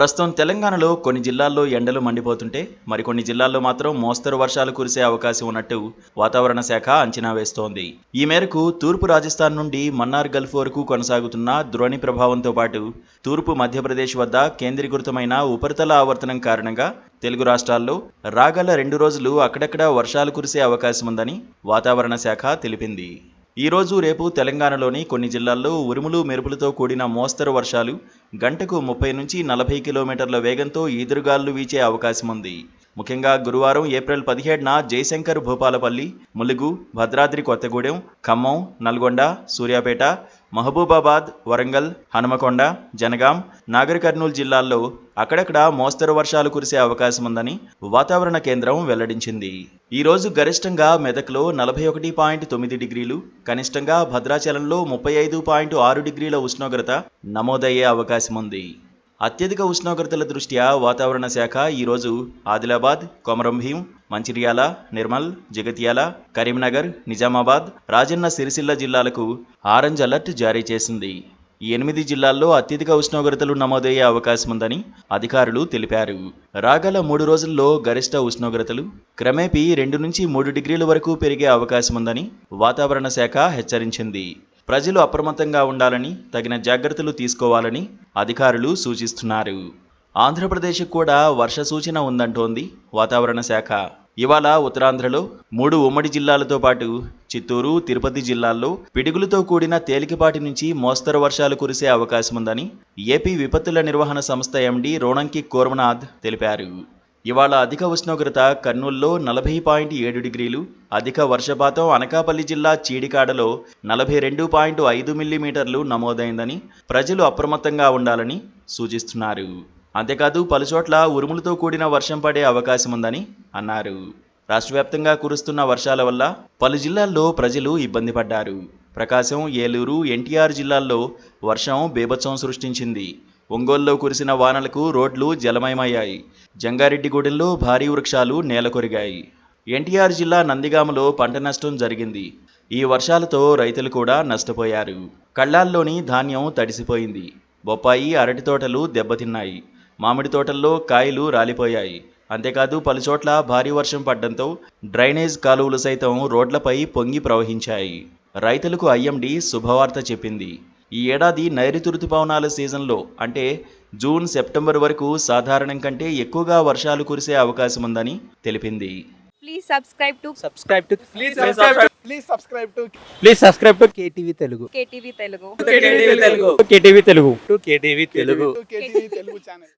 ప్రస్తుతం తెలంగాణలో కొన్ని జిల్లాల్లో ఎండలు మండిపోతుంటే మరికొన్ని జిల్లాల్లో మాత్రం మోస్తరు వర్షాలు కురిసే అవకాశం ఉన్నట్టు వాతావరణ శాఖ అంచనా వేస్తోంది. ఈ మేరకు తూర్పు రాజస్థాన్ నుండి మన్నార్ గల్ఫ్ వరకు కొనసాగుతున్న ద్రోణి ప్రభావంతో పాటు తూర్పు మధ్యప్రదేశ్ వద్ద కేంద్రీకృతమైన ఉపరితల ఆవర్తనం కారణంగా తెలుగు రాష్ట్రాల్లో రాగల 2 రోజులు అక్కడక్కడ వర్షాలు కురిసే అవకాశం ఉందని వాతావరణ శాఖ తెలిపింది. ఈ రోజు రేపు తెలంగాణలోని కొన్ని జిల్లాల్లో ఉరుములు మెరుపులతో కూడిన మోస్తరు వర్షాలు గంటకు 30 నుంచి 40 కిలోమీటర్ల వేగంతో ఈదురుగాలులు వీచే అవకాశం ఉంది. ముఖ్యంగా గురువారం ఏప్రిల్ 17న జయశంకర్ భూపాలపల్లి, ములుగు, భద్రాద్రి కొత్తగూడెం, ఖమ్మం, నల్గొండ, సూర్యాపేట, మహబూబాబాద్, వరంగల్, హనుమకొండ, జనగాం, నాగర్ కర్నూలు జిల్లాల్లో అక్కడక్కడ మోస్తరు వర్షాలు కురిసే అవకాశం ఉందని వాతావరణ కేంద్రం వెల్లడించింది. ఈ రోజు గరిష్టంగా మెదక్లో 41.9 డిగ్రీలు, కనిష్టంగా భద్రాచలంలో 35.6 డిగ్రీల ఉష్ణోగ్రత నమోదయ్యే అవకాశం ఉంది. అత్యధిక ఉష్ణోగ్రతల దృష్ట్యా వాతావరణ శాఖ ఈరోజు ఆదిలాబాద్, కొమరంభీం, మంచిర్యాల, నిర్మల్, జగిత్యాల, కరీంనగర్, నిజామాబాద్, రాజన్న సిరిసిల్ల జిల్లాలకు ఆరెంజ్ అలర్ట్ జారీ చేసింది. ఈ 8 జిల్లాల్లో అత్యధిక ఉష్ణోగ్రతలు నమోదయ్యే అవకాశం ఉందని అధికారులు తెలిపారు. రాగల 3 రోజుల్లో గరిష్ట ఉష్ణోగ్రతలు క్రమేపీ 2 నుంచి 3 డిగ్రీల వరకు పెరిగే అవకాశం ఉందని వాతావరణ శాఖ హెచ్చరించింది. ప్రజలు అప్రమత్తంగా ఉండాలని, తగిన జాగ్రత్తలు తీసుకోవాలని అధికారులు సూచిస్తున్నారు. ఆంధ్రప్రదేశ్కు కూడా వర్ష సూచన ఉందంటోంది వాతావరణ శాఖ. ఇవాళ ఉత్తరాంధ్రలో 3 ఉమ్మడి జిల్లాలతో పాటు చిత్తూరు, తిరుపతి జిల్లాల్లో పిడుగులతో కూడిన తేలికపాటి నుంచి మోస్తరు వర్షాలు కురిసే అవకాశం ఉందని ఏపీ విపత్తుల నిర్వహణ సంస్థ ఎండీ రోణంకి కోర్మనాథ్ తెలిపారు. ఇవాళ అధిక ఉష్ణోగ్రత కర్నూల్లో 40.7 డిగ్రీలు, అధిక వర్షపాతం అనకాపల్లి జిల్లా చీడికాడలో 42.5 మిల్లీమీటర్లు నమోదైందని ప్రజలు అప్రమత్తంగా ఉండాలని సూచిస్తున్నారు. అంతేకాదు పలుచోట్ల ఉరుములతో కూడిన వర్షం పడే అవకాశం ఉందని అన్నారు. రాష్ట్ర వ్యాప్తంగా కురుస్తున్న వర్షాల వల్ల పలు జిల్లాల్లో ప్రజలు ఇబ్బంది పడ్డారు. ప్రకాశం, ఏలూరు, ఎన్టీఆర్ జిల్లాల్లో వర్షం బీభత్సం సృష్టించింది. ఒంగోలులో కురిసిన వానలకు రోడ్లు జలమయమయ్యాయి. జంగారెడ్డిగూడెంలో భారీ వృక్షాలు నేలకొరిగాయి. ఎన్టీఆర్ జిల్లా నందిగామలో పంట నష్టం జరిగింది. ఈ వర్షాలతో రైతులు కూడా నష్టపోయారు. కళ్ళాల్లోని ధాన్యం తడిసిపోయింది. బొప్పాయి, అరటి తోటలు దెబ్బతిన్నాయి. మామిడి తోటల్లో కాయలు రాలిపోయాయి. అంతేకాదు పలుచోట్ల భారీ వర్షం పడ్డంతో డ్రైనేజ్ కాలువలు సైతం రోడ్లపై పొంగి ప్రవహించాయి. రైతులకు ఐఎండీ శుభవార్త చెప్పింది. ఈ ఏడాది నైరుతి రుతుపవనాల సీజన్లో అంటే జూన్, సెప్టెంబర్ వరకు సాధారణం కంటే ఎక్కువగా వర్షాలు కురిసే అవకాశం ఉందని తెలిపింది. Please subscribe to KTV Telugu. KTV Telugu. KTV Telugu channel.